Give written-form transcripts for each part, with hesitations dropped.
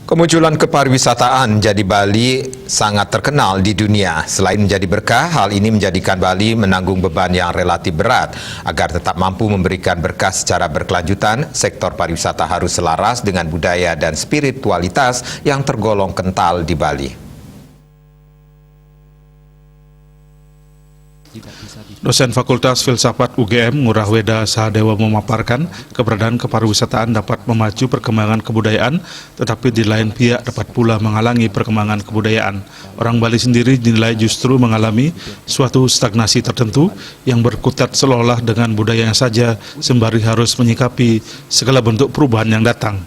Kemunculan kepariwisataan jadi Bali sangat terkenal di dunia. Selain menjadi berkah, hal ini menjadikan Bali menanggung beban yang relatif berat. Agar tetap mampu memberikan berkah secara berkelanjutan, sektor pariwisata harus selaras dengan budaya dan spiritualitas yang tergolong kental di Bali. Dosen Fakultas Filsafat UGM Ngurah Weda Sahadewa memaparkan keberadaan kepariwisataan dapat memacu perkembangan kebudayaan, tetapi di lain pihak dapat pula menghalangi perkembangan kebudayaan. Orang Bali sendiri dinilai justru mengalami suatu stagnasi tertentu yang berkutat seolah-olah dengan budayanya saja, sembari harus menyikapi segala bentuk perubahan yang datang.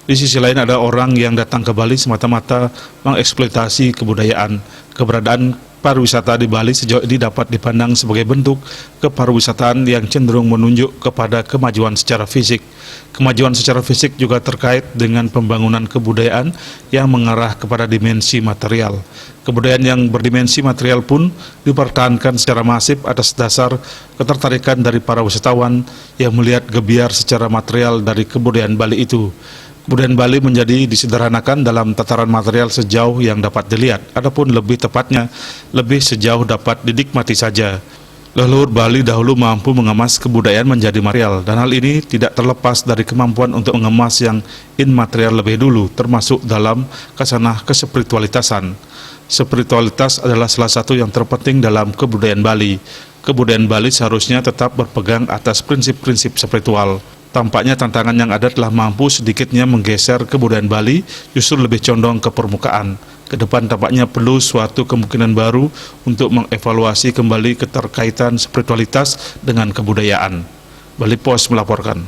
Di sisi lain ada orang yang datang ke Bali semata-mata mengeksploitasi kebudayaan. Keberadaan pariwisata di Bali sejauh ini dapat dipandang sebagai bentuk kepariwisataan yang cenderung menunjuk kepada kemajuan secara fisik. Kemajuan secara fisik juga terkait dengan pembangunan kebudayaan yang mengarah kepada dimensi material. Kebudayaan yang berdimensi material pun dipertahankan secara masif atas dasar ketertarikan dari para wisatawan yang melihat gebiar secara material dari kebudayaan Bali itu. Kebudayaan Bali menjadi disederhanakan dalam tataran material sejauh yang dapat dilihat, adapun lebih tepatnya, lebih sejauh dapat dinikmati saja. Leluhur Bali dahulu mampu mengemas kebudayaan menjadi material, dan hal ini tidak terlepas dari kemampuan untuk mengemas yang immaterial lebih dulu, termasuk dalam kasanah kespiritualitasan. Spiritualitas adalah salah satu yang terpenting dalam kebudayaan Bali. Kebudayaan Bali seharusnya tetap berpegang atas prinsip-prinsip spiritual. Tampaknya tantangan yang ada telah mampu sedikitnya menggeser kebudayaan Bali justru lebih condong ke permukaan. Ke depan tampaknya perlu suatu kemungkinan baru untuk mengevaluasi kembali keterkaitan spiritualitas dengan kebudayaan. Bali Post melaporkan.